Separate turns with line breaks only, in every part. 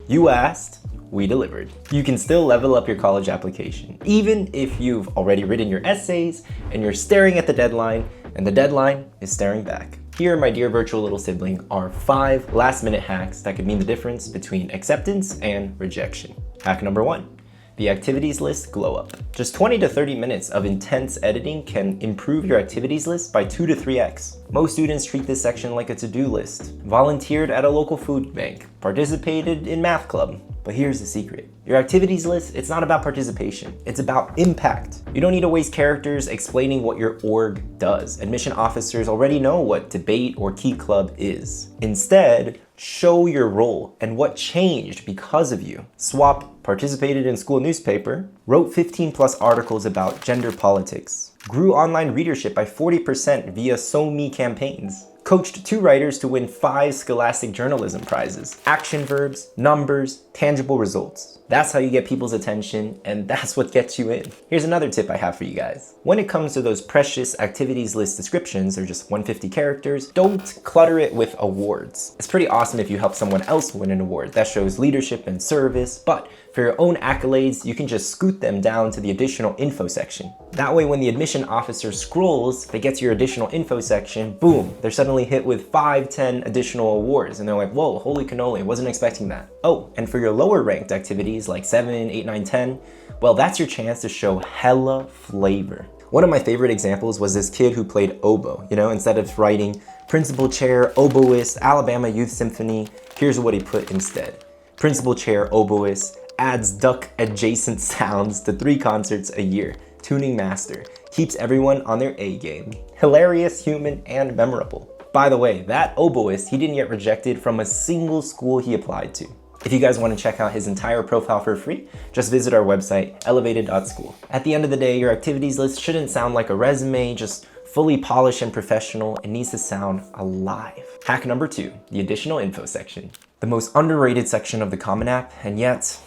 You asked, we delivered. You can still level up your college application, even if you've already written your essays and you're staring at the deadline and the deadline is staring back. Here, my dear virtual little sibling, are 5 last-minute hacks that could mean the difference between acceptance and rejection. Hack number 1. The activities list glow up. Just 20 to 30 minutes of intense editing can improve your activities list by 2 to 3x. Most students treat this section like a to-do list, volunteered at a local food bank, participated in math club. But here's the secret. Your activities list, it's not about participation, it's about impact. You don't need to waste characters explaining what your org does. Admission officers already know what debate or key club is. Instead, show your role and what changed because of you. Swap participated in school newspaper, wrote 15+ articles about gender politics, grew online readership by 40% via SoMe campaigns, coached 2 writers to win 5 scholastic journalism prizes. Action verbs, numbers, tangible results. That's how you get people's attention, and that's what gets you in. Here's another tip I have for you guys. When it comes to those precious activities list descriptions, they're just 150 characters, don't clutter it with awards. It's pretty awesome if you help someone else win an award. That shows leadership and service, but for your own accolades, you can just scoot them down to the additional info section. That way, when the admission officer scrolls, they get to your additional info section, boom, they're suddenly hit with 5, 10 additional awards, and they're like, whoa, holy cannoli, wasn't expecting that. Oh, and for your lower ranked activities like 7, 8, 9, 10, well, that's your chance to show hella flavor. One of my favorite examples was this kid who played oboe. Instead of writing principal chair, oboist, Alabama Youth Symphony, here's what he put instead. Principal chair, oboist, adds duck adjacent sounds to 3 concerts a year. Tuning master, keeps everyone on their A game. Hilarious, human, and memorable. By the way, that oboist, he didn't get rejected from a single school he applied to. If you guys want to check out his entire profile for free, just visit our website, elevated.school. At the end of the day, your activities list shouldn't sound like a resume, just fully polished and professional. It needs to sound alive. Hack number 2, the additional info section. The most underrated section of the Common App, and yet,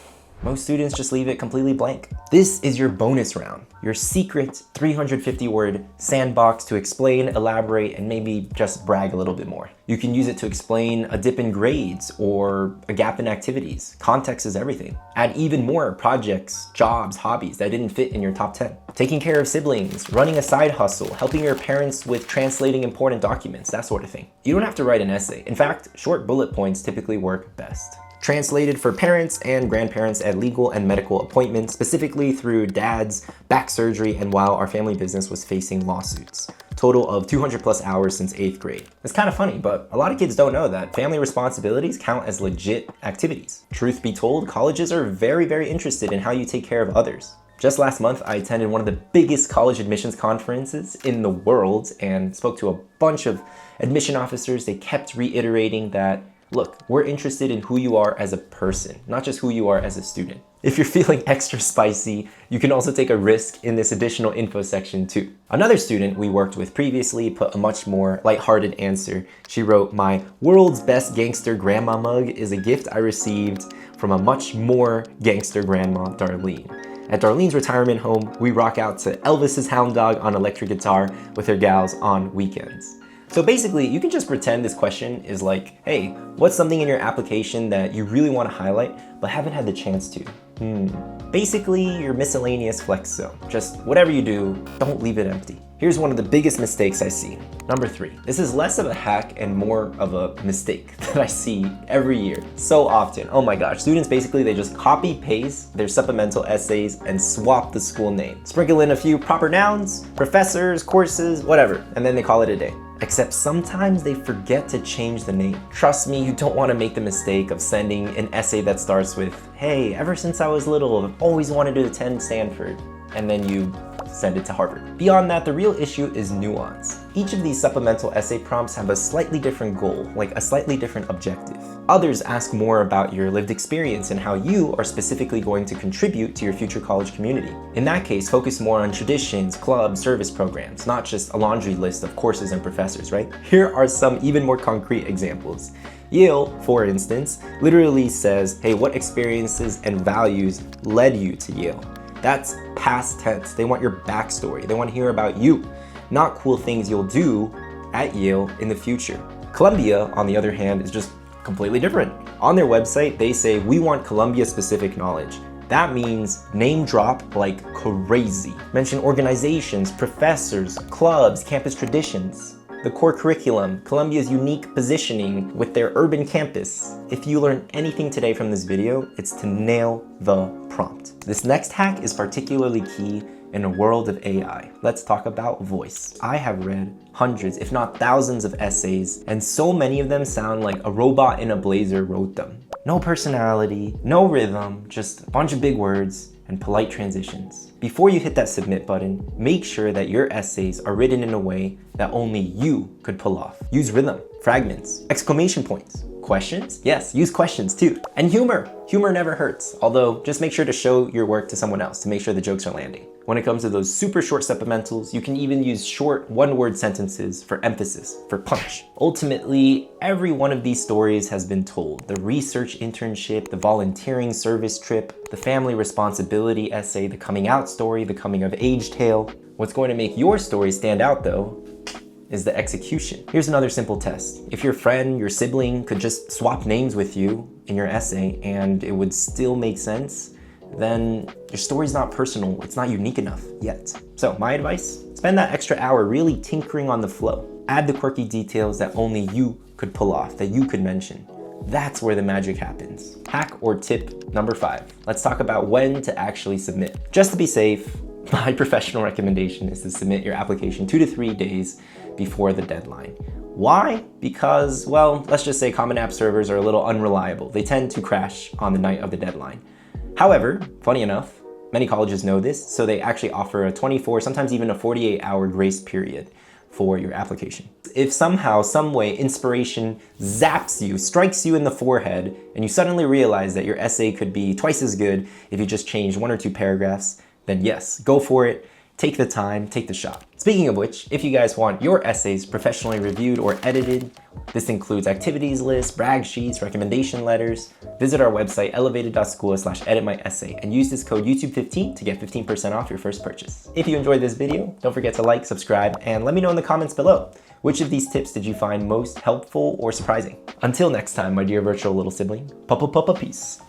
most students just leave it completely blank. This is your bonus round, your secret 350-word sandbox to explain, elaborate, and maybe just brag a little bit more. You can use it to explain a dip in grades or a gap in activities. Context is everything. Add even more projects, jobs, hobbies that didn't fit in your top 10. Taking care of siblings, running a side hustle, helping your parents with translating important documents, that sort of thing. You don't have to write an essay. In fact, short bullet points typically work best. Translated for parents and grandparents at legal and medical appointments, specifically through dad's back surgery and while our family business was facing lawsuits. Total of 200+ hours since 8th grade. It's kind of funny, but a lot of kids don't know that family responsibilities count as legit activities. Truth be told, colleges are very, very interested in how you take care of others. Just last month, I attended one of the biggest college admissions conferences in the world and spoke to a bunch of admission officers. They kept reiterating that, look, we're interested in who you are as a person, not just who you are as a student. If you're feeling extra spicy, you can also take a risk in this additional info section too. Another student we worked with previously put a much more lighthearted answer. She wrote, "My world's best gangster grandma mug is a gift I received from a much more gangster grandma, Darlene. At Darlene's retirement home, we rock out to Elvis's Hound Dog on electric guitar with her gals on weekends." So basically, you can just pretend this question is like, hey, what's something in your application that you really want to highlight but haven't had the chance to? Basically, your miscellaneous flex zone. Just whatever you do, don't leave it empty. Here's one of the biggest mistakes I see. Number 3. This is less of a hack and more of a mistake that I see every year so often. Oh my gosh, students basically, they just copy paste their supplemental essays and swap the school name. Sprinkle in a few proper nouns, professors, courses, whatever, and then they call it a day. Except sometimes they forget to change the name. Trust me, you don't want to make the mistake of sending an essay that starts with, "Hey, ever since I was little, I've always wanted to attend Stanford," and then you send it to Harvard. Beyond that, the real issue is nuance. Each of these supplemental essay prompts have a slightly different goal, like a slightly different objective. Others ask more about your lived experience and how you are specifically going to contribute to your future college community. In that case, focus more on traditions, clubs, service programs, not just a laundry list of courses and professors, right? Here are some even more concrete examples. Yale, for instance, literally says, hey, what experiences and values led you to Yale? That's past tense. They want your backstory. They want to hear about you, not cool things you'll do at Yale in the future. Columbia, on the other hand, is just completely different. On their website, they say, we want Columbia-specific knowledge. That means name drop like crazy. Mention organizations, professors, clubs, campus traditions. The core curriculum, Columbia's unique positioning with their urban campus. If you learn anything today from this video, it's to nail the prompt. This next hack is particularly key in a world of AI. Let's talk about voice. I have read hundreds, if not thousands of essays, and so many of them sound like a robot in a blazer wrote them. No personality, no rhythm, just a bunch of big words and polite transitions. Before you hit that submit button, make sure that your essays are written in a way that only you could pull off. Use rhythm, fragments, exclamation points, questions. Yes, use questions too. And humor. Humor never hurts, although just make sure to show your work to someone else to make sure the jokes are landing. When it comes to those super short supplementals, you can even use short one-word sentences for emphasis, for punch. Ultimately, every one of these stories has been told. The research internship, the volunteering service trip, the family responsibility essay, the coming out story, the coming of age tale. What's going to make your story stand out though is the execution. Here's another simple test. If your friend, your sibling could just swap names with you in your essay and it would still make sense, then your story's not personal, it's not unique enough yet. So my advice, spend that extra hour really tinkering on the flow. Add the quirky details that only you could pull off, that you could mention. That's where the magic happens. Hack or tip number 5. Let's talk about when to actually submit. Just to be safe, my professional recommendation is to submit your application 2 to 3 days before the deadline. Why? Because, well, let's just say Common App servers are a little unreliable. They tend to crash on the night of the deadline. However, funny enough, many colleges know this, so they actually offer a 24, sometimes even a 48-hour grace period for your application. If somehow, some way, inspiration zaps you, strikes you in the forehead, and you suddenly realize that your essay could be twice as good if you just changed 1 or 2 paragraphs, then yes, go for it. Take the time, take the shot. Speaking of which, if you guys want your essays professionally reviewed or edited, this includes activities lists, brag sheets, recommendation letters, visit our website elevated.school/editmyessay and use this code YouTube15 to get 15% off your first purchase. If you enjoyed this video, don't forget to like, subscribe, and let me know in the comments below, which of these tips did you find most helpful or surprising? Until next time, my dear virtual little sibling, peace.